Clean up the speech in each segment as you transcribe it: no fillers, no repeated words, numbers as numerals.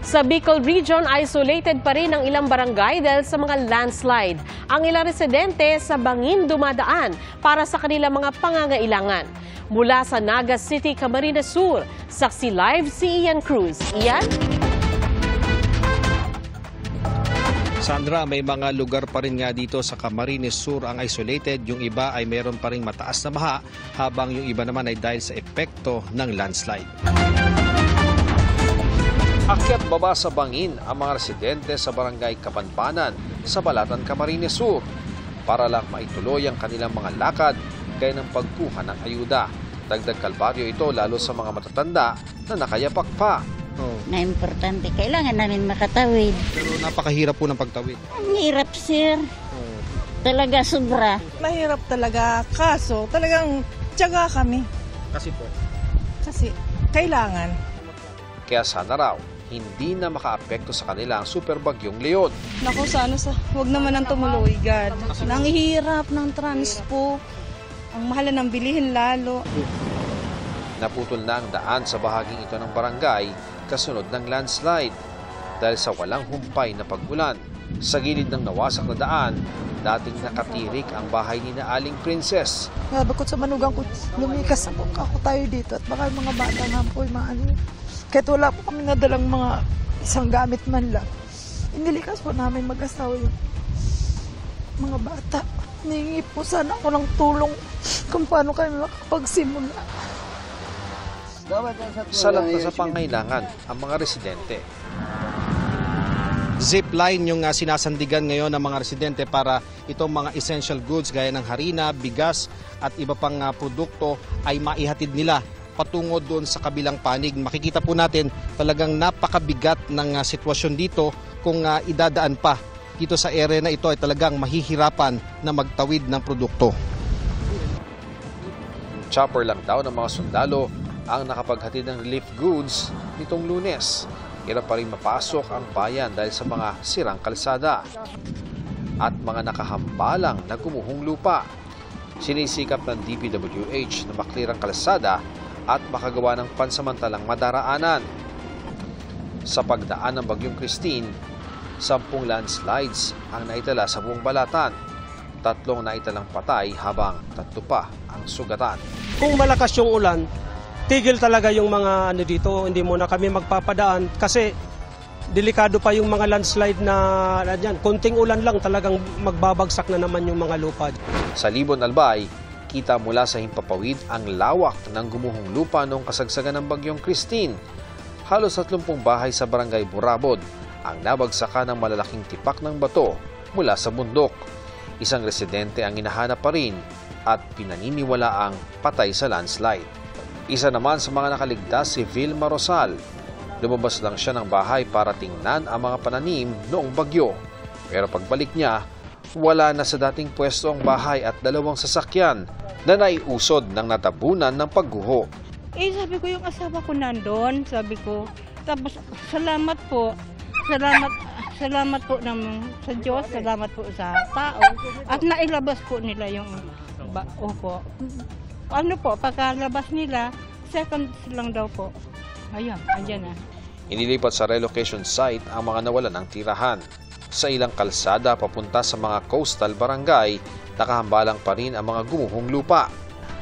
Sa Bicol Region, isolated pa rin ang ilang barangay dahil sa mga landslide. Ang ilang residente sa bangin dumadaan para sa kanilang mga pangangailangan. Mula sa Naga City, Camarines Sur, saksi live si Ian Cruz. Ian? Sandra, may mga lugar pa rin nga dito sa Camarines Sur ang isolated. Yung iba ay meron pa rin mataas na baha, habang yung iba naman ay dahil sa epekto ng landslide. Akyat baba sa bangin ang mga residente sa barangay Kapanpanan sa Balatan, Camarines Sur para lang maituloy ang kanilang mga lakad gaya ng pagkuha ng ayuda. Dagdag kalbaryo ito lalo sa mga matatanda na nakayapak pa. Na importante, kailangan namin makatawid. Pero napakahirap po ng pagtawid. Ang hirap, sir. Talaga sobra. Mahirap talaga, kaso talagang tiyaga kami. Kasi po? Kasi kailangan. Kaya sana raw, hindi na makaapekto sa kanila ang super bagyong Leon. Naku, huwag naman ang tumuloy, God. Nanghihirap ng transpo. Ang mahal ng bilihin lalo. Naputol na ang daan sa bahaging ito ng barangay kasunod ng landslide dahil sa walang humpay na pag-ulan. Sa gilid ng nawasak na daan, dating nakatirik ang bahay ni na Aling Princess. Bakit sa manugang ko, lumikas ako tayo dito at baka mga bata nga po yung mga ano. Kahit wala po kami nadalang mga isang gamit man lang. Inilikas po namin mag-asawa yung mga bata. Hiningi po sana ako ng tulong kung paano kami makapagsimula. Salat na sa pangailangan ang mga residente. Zipline yung sinasandigan ngayon ng mga residente para itong mga essential goods gaya ng harina, bigas at iba pang produkto ay maihatid nila patungo doon sa kabilang panig. Makikita po natin talagang napakabigat ng sitwasyon dito kung idadaan pa dito sa area na ito ay talagang mahihirapan na magtawid ng produkto. Chopper lang daw ng mga sundalo ang nakapaghatid ng relief goods nitong Lunes. Hirap pa rin mapasok ang bayan dahil sa mga sirang kalsada at mga nakahambalang na gumuhong lupa. Sinisikap ng DPWH na maklirang kalsada at makagawa ng pansamantalang madaraanan. Sa pagdaan ng Bagyong Christine, 10 landslides ang naitala sa buong Balatan. 3 naitalang patay habang 3 pa ang sugatan. Kung malakas yung ulan, tigil talaga yung mga dito, hindi muna kami magpapadaan kasi delikado pa yung mga landslide na dyan. Konting ulan lang talagang magbabagsak na naman yung mga lupa. Sa Libon, Albay, kita mula sa himpapawid ang lawak ng gumuhong lupa noong kasagsagan ng Bagyong Christine. Halos 30 bahay sa barangay Burabod ang nabagsakan ng malalaking tipak ng bato mula sa bundok. Isang residente ang hinahanap pa rin at pinaniniwalaang patay sa landslide. Isa naman sa mga nakaligtas si Vilma Rosal. Lumabas lang siya ng bahay para tingnan ang mga pananim noong bagyo. Pero pagbalik niya, wala na sa dating pwesto ang bahay at 2 sasakyan na naiusod ng natabunan ng pagguho. Sabi ko yung asawa ko nandun, sabi ko. Tapos salamat po sa Diyos, salamat po sa tao. At nailabas po nila yung opo. Ano po, pagkalabas nila, seconds lang daw po. Ayun, andyan na. Inilipat sa relocation site ang mga nawalan ng tirahan. Sa ilang kalsada papunta sa mga coastal barangay, nakahambalang pa rin ang mga gumuhong lupa.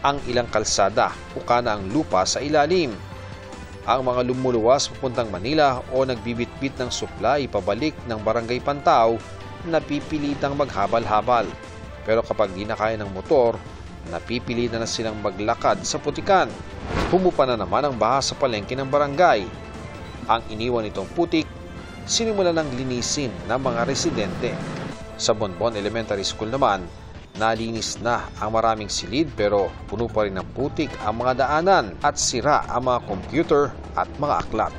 Ang ilang kalsada, uka na ang lupa sa ilalim. Ang mga lumuluwas papuntang Manila o nagbibitbit ng supply pabalik ng Barangay Pantao, napipilitang maghabal-habal. Pero kapag di na kaya ng motor, napipilitan na silang maglakad sa putikan. Humupa na naman ang baha sa palengke ng barangay. Ang iniwan nitong putik, sinimulan ng linisin ng mga residente. Sa Bonbon Elementary School naman, nalinis na ang maraming silid pero puno pa rin ng putik ang mga daanan at sira ang mga computer at mga aklat.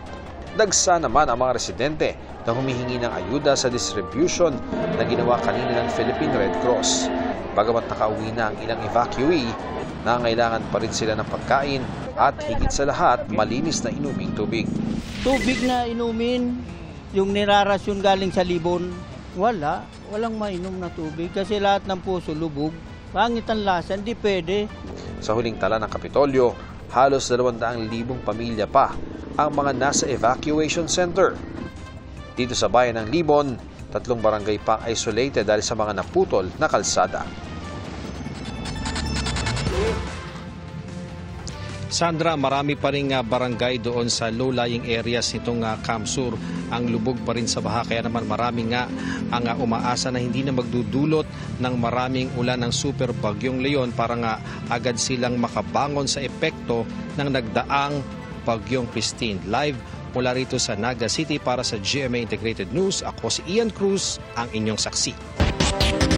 Dagsa naman ang mga residente na humihingi ng ayuda sa distribution na ginawa kanina ng Philippine Red Cross. Bagamat nakauwi na ang ilang evacuee, nangailangan pa rin sila ng pagkain at higit sa lahat, malinis na inuming tubig. Tubig na inumin, yung nirarasyon galing sa Libon, walang mainom na tubig kasi lahat ng puso lubog. Pangit ang lasa, hindi pwede. Sa huling tala ng Kapitolyo, halos 200,000 pamilya pa ang mga nasa evacuation center. Dito sa bayan ng Libon, 3 barangay pa isolated dahil sa mga naputol na kalsada. Sandra, marami pa rin barangay doon sa low-lying areas nitong Kamsur ang lubog pa rin sa baha. Kaya naman marami nga ang umaasa na hindi na magdudulot ng maraming ulan ng super bagyong Leon para nga agad silang makabangon sa epekto ng nagdaang bagyong Christine. Live mula rito sa Naga City para sa GMA Integrated News, ako si Ian Cruz, ang inyong saksi.